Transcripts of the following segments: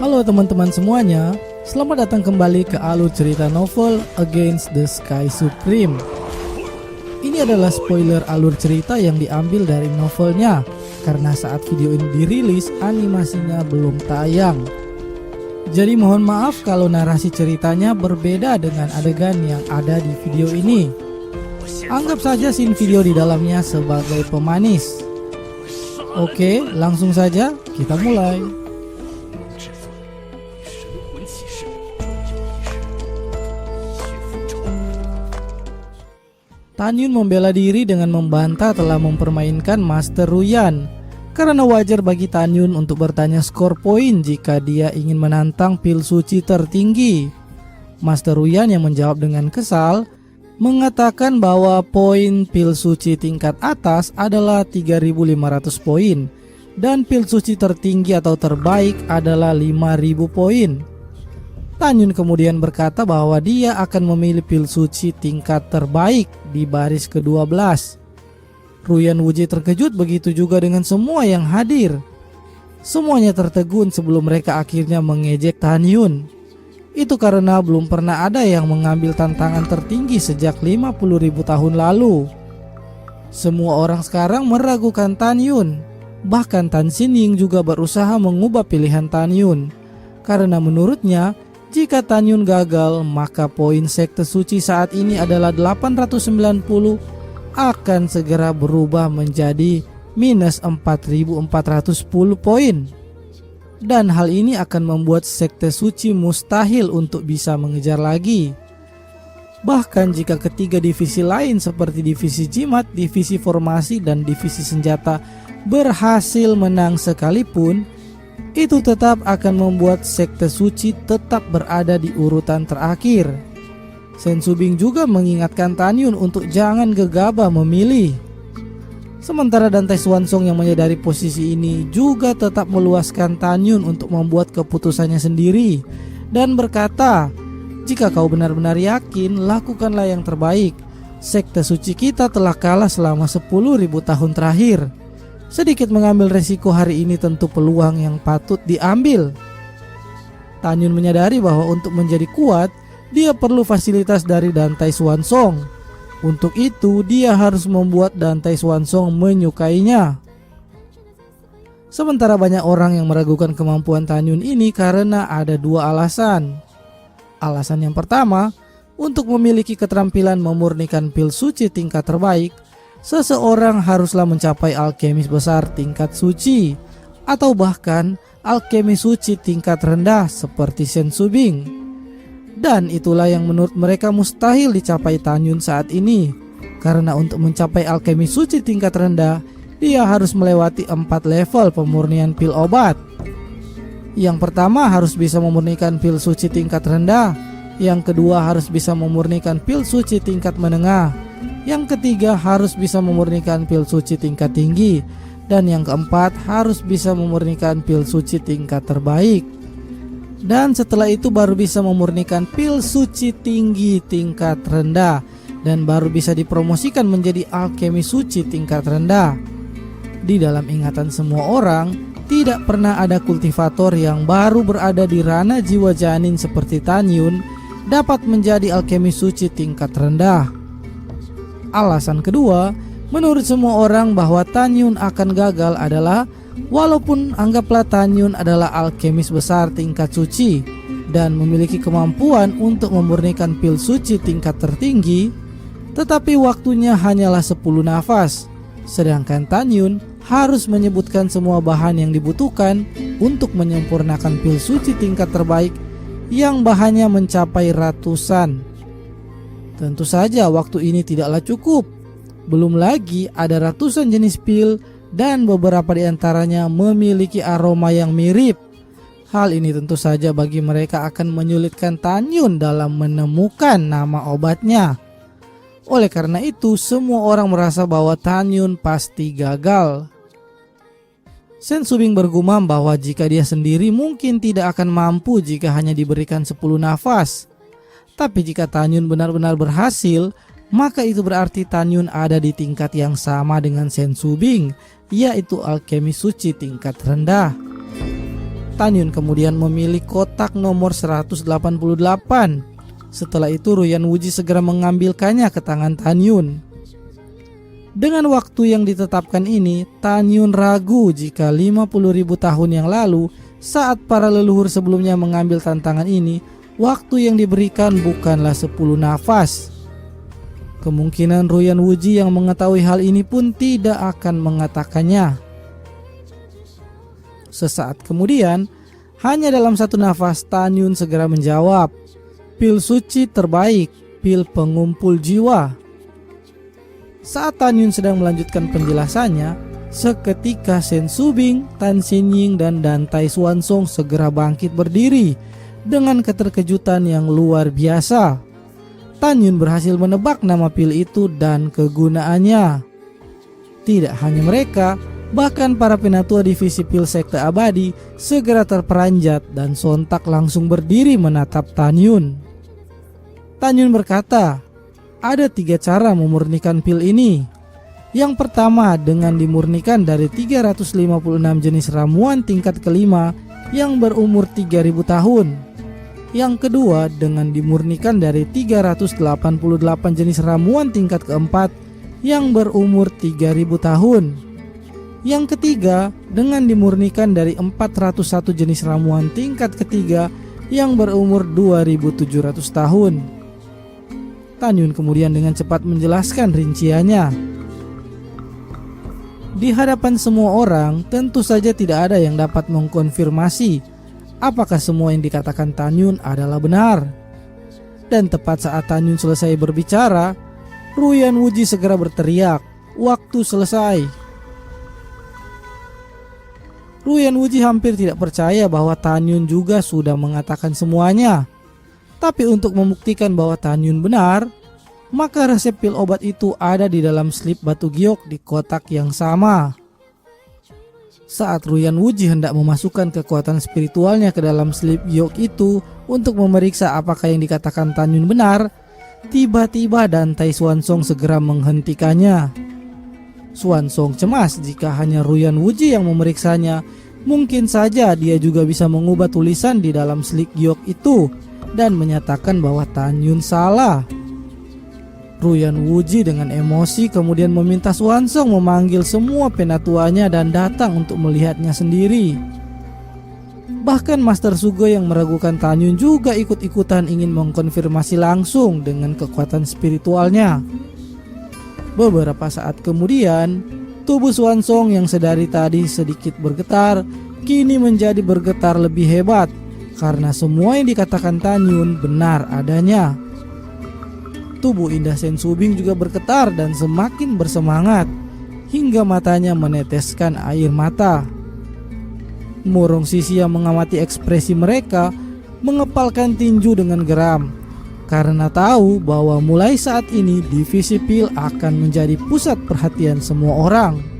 Halo teman-teman semuanya, selamat datang kembali ke alur cerita novel Against the Sky Supreme. Ini adalah spoiler alur cerita yang diambil dari novelnya, karena saat video ini dirilis animasinya belum tayang. Jadi mohon maaf kalau narasi ceritanya berbeda dengan adegan yang ada di video ini. Anggap saja scene video di dalamnya sebagai pemanis. Oke, langsung saja kita mulai. Tan Yun membela diri dengan membantah telah mempermainkan Master Ruyan, karena wajar bagi Tan Yun untuk bertanya skor poin jika dia ingin menantang pil suci tertinggi. Master Ruyan yang menjawab dengan kesal mengatakan bahwa poin pil suci tingkat atas adalah 3.500 poin dan pil suci tertinggi atau terbaik adalah 5.000 poin. Tan Yun kemudian berkata bahwa dia akan memilih pil suci tingkat terbaik di baris ke-12. Ruyan Wuji terkejut, begitu juga dengan semua yang hadir. Semuanya tertegun sebelum mereka akhirnya mengejek Tan Yun. Itu karena belum pernah ada yang mengambil tantangan tertinggi sejak 50.000 tahun lalu. Semua orang sekarang meragukan Tan Yun. Bahkan Tan Xinying juga berusaha mengubah pilihan Tan Yun, karena menurutnya jika Tan Yun gagal, maka poin sekte suci saat ini adalah 890 akan segera berubah menjadi minus 4.410 poin. Dan hal ini akan membuat sekte suci mustahil untuk bisa mengejar lagi. Bahkan jika ketiga divisi lain seperti divisi jimat, divisi formasi, dan divisi senjata berhasil menang sekalipun, itu tetap akan membuat sekte suci tetap berada di urutan terakhir. Sen Subing juga mengingatkan Tan Yun untuk jangan gegabah memilih. Sementara Dantai Xuanzong yang menyadari posisi ini juga tetap meluaskan Tan Yun untuk membuat keputusannya sendiri dan berkata, jika kau benar-benar yakin, lakukanlah yang terbaik. Sekte suci kita telah kalah selama 10.000 tahun terakhir. Sedikit mengambil resiko hari ini tentu peluang yang patut diambil. Tan Yun menyadari bahwa untuk menjadi kuat, dia perlu fasilitas dari Dantai Xuanzong. Untuk itu, dia harus membuat Dantai Xuanzong menyukainya. Sementara banyak orang yang meragukan kemampuan Tan Yun ini karena ada dua alasan. Alasan yang pertama, untuk memiliki keterampilan memurnikan pil suci tingkat terbaik, seseorang haruslah mencapai alkemis besar tingkat suci, atau bahkan alkemis suci tingkat rendah seperti Sen Subing. Dan itulah yang menurut mereka mustahil dicapai Tan Yun saat ini, karena untuk mencapai alkemis suci tingkat rendah, dia harus melewati 4 level pemurnian pil obat. Yang pertama harus bisa memurnikan pil suci tingkat rendah, yang kedua harus bisa memurnikan pil suci tingkat menengah, yang ketiga harus bisa memurnikan pil suci tingkat tinggi, dan yang keempat harus bisa memurnikan pil suci tingkat terbaik. Dan setelah itu baru bisa memurnikan pil suci tinggi tingkat rendah, dan baru bisa dipromosikan menjadi alkemis suci tingkat rendah. Di dalam ingatan semua orang, tidak pernah ada kultivator yang baru berada di ranah jiwa janin seperti Tan Yun dapat menjadi alkemis suci tingkat rendah. Alasan kedua, menurut semua orang bahwa Tan Yun akan gagal adalah, walaupun anggaplah Tan Yun adalah alkemis besar tingkat suci dan memiliki kemampuan untuk memurnikan pil suci tingkat tertinggi, tetapi waktunya hanyalah 10 nafas. Sedangkan Tan Yun harus menyebutkan semua bahan yang dibutuhkan untuk menyempurnakan pil suci tingkat terbaik yang bahannya mencapai ratusan. Tentu saja waktu ini tidaklah cukup. Belum lagi ada ratusan jenis pil dan beberapa di antaranya memiliki aroma yang mirip. Hal ini tentu saja bagi mereka akan menyulitkan Tan Yun dalam menemukan nama obatnya. Oleh karena itu, semua orang merasa bahwa Tan Yun pasti gagal. Sen Subing bergumam bahwa jika dia sendiri mungkin tidak akan mampu jika hanya diberikan 10 nafas. Tapi jika Tan Yun benar-benar berhasil, maka itu berarti Tan Yun ada di tingkat yang sama dengan Sen Subing, yaitu alkemis suci tingkat rendah. Tan Yun kemudian memilih kotak nomor 188. Setelah itu Ruyan Wuji segera mengambilkannya ke tangan Tan Yun. Dengan waktu yang ditetapkan ini, Tan Yun ragu jika 50.000 tahun yang lalu saat para leluhur sebelumnya mengambil tantangan ini, waktu yang diberikan bukanlah 10 nafas. Kemungkinan Ruyan Wuji yang mengetahui hal ini pun tidak akan mengatakannya. Sesaat kemudian, hanya dalam satu nafas Tan Yun segera menjawab, "Pil suci terbaik, pil pengumpul jiwa." Saat Tan Yun sedang melanjutkan penjelasannya, seketika Sen Subing, Tan Xinying, dan Dan Tai Xuansong segera bangkit berdiri dengan keterkejutan yang luar biasa. Tan Yun berhasil menebak nama pil itu dan kegunaannya. Tidak hanya mereka, bahkan para penatua divisi pil sekte abadi segera terperanjat dan sontak langsung berdiri menatap Tan Yun. Tan Yun berkata, ada 3 cara memurnikan pil ini. Yang pertama dengan dimurnikan dari 356 jenis ramuan tingkat kelima yang berumur 3000 tahun. Yang kedua dengan dimurnikan dari 388 jenis ramuan tingkat keempat yang berumur 3000 tahun. Yang ketiga dengan dimurnikan dari 401 jenis ramuan tingkat ketiga yang berumur 2700 tahun. Tan Yun kemudian dengan cepat menjelaskan rinciannya. Di hadapan semua orang, tentu saja tidak ada yang dapat mengkonfirmasi apakah semua yang dikatakan Tan Yun adalah benar. Dan tepat saat Tan Yun selesai berbicara, Ruyan Wuji segera berteriak, "Waktu selesai!" Ruyan Wuji hampir tidak percaya bahwa Tan Yun juga sudah mengatakan semuanya. Tapi untuk membuktikan bahwa Tan Yun benar, maka resep pil obat itu ada di dalam slip batu giok di kotak yang sama. Saat Ruyan Wuji hendak memasukkan kekuatan spiritualnya ke dalam slip giok itu untuk memeriksa apakah yang dikatakan Tan Yun benar, tiba-tiba Dan Tai Xuansong segera menghentikannya. Xuansong cemas jika hanya Ruyan Wuji yang memeriksanya, mungkin saja dia juga bisa mengubah tulisan di dalam slip giok itu dan menyatakan bahwa Tan Yun salah. Ruyan Wuji dengan emosi kemudian meminta Xuansong memanggil semua penatuanya dan datang untuk melihatnya sendiri. Bahkan Master Sugoi yang meragukan Tan Yun juga ikut-ikutan ingin mengkonfirmasi langsung dengan kekuatan spiritualnya. Beberapa saat kemudian, tubuh Xuansong yang sedari tadi sedikit bergetar, kini menjadi bergetar lebih hebat karena semua yang dikatakan Tan Yun benar adanya. Tubuh Indah Sen Subing juga bergetar dan semakin bersemangat hingga matanya meneteskan air mata. Murong Sisi yang mengamati ekspresi mereka mengepalkan tinju dengan geram karena tahu bahwa mulai saat ini divisi pil akan menjadi pusat perhatian semua orang.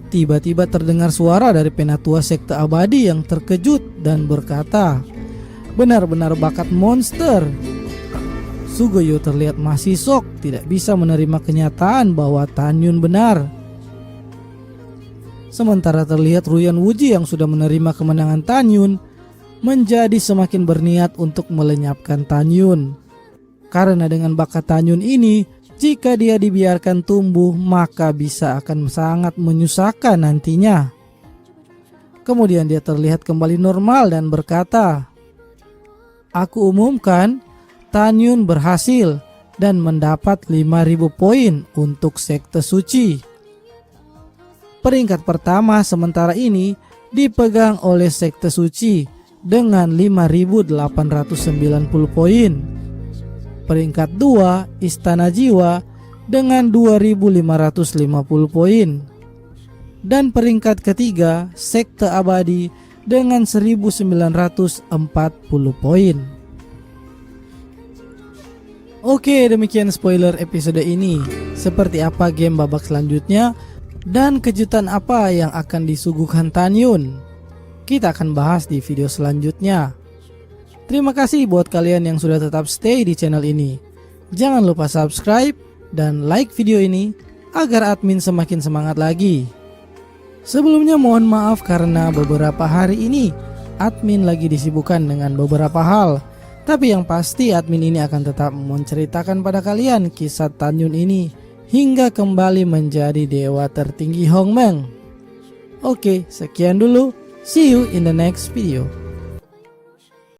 Tiba-tiba terdengar suara dari penatua sekte abadi yang terkejut dan berkata, "Benar-benar bakat monster." Sugoyo terlihat masih shock, tidak bisa menerima kenyataan bahwa Tan Yun benar. Sementara terlihat Ruyan Wuji yang sudah menerima kemenangan Tan Yun menjadi semakin berniat untuk melenyapkan Tan Yun. Karena dengan bakat Tan Yun ini, jika dia dibiarkan tumbuh maka bisa akan sangat menyusahkan nantinya. Kemudian dia terlihat kembali normal dan berkata, "Aku umumkan, Tan Yun berhasil dan mendapat 5.000 poin untuk sekte suci." Peringkat pertama sementara ini dipegang oleh sekte suci dengan 5.890 poin. Peringkat 2 Istana Jiwa dengan 2.550 poin. Dan peringkat ketiga Sekte Abadi dengan 1.940 poin. Oke, demikian spoiler episode ini. Seperti apa game babak selanjutnya dan kejutan apa yang akan disuguhkan Tan Yun? Kita akan bahas di video selanjutnya. Terima kasih buat kalian yang sudah tetap stay di channel ini. Jangan lupa subscribe dan like video ini agar admin semakin semangat lagi. Sebelumnya mohon maaf karena beberapa hari ini admin lagi disibukkan dengan beberapa hal. Tapi yang pasti admin ini akan tetap menceritakan pada kalian kisah Tan Yun ini hingga kembali menjadi dewa tertinggi Hongmeng. Oke, sekian dulu. See you in the next video.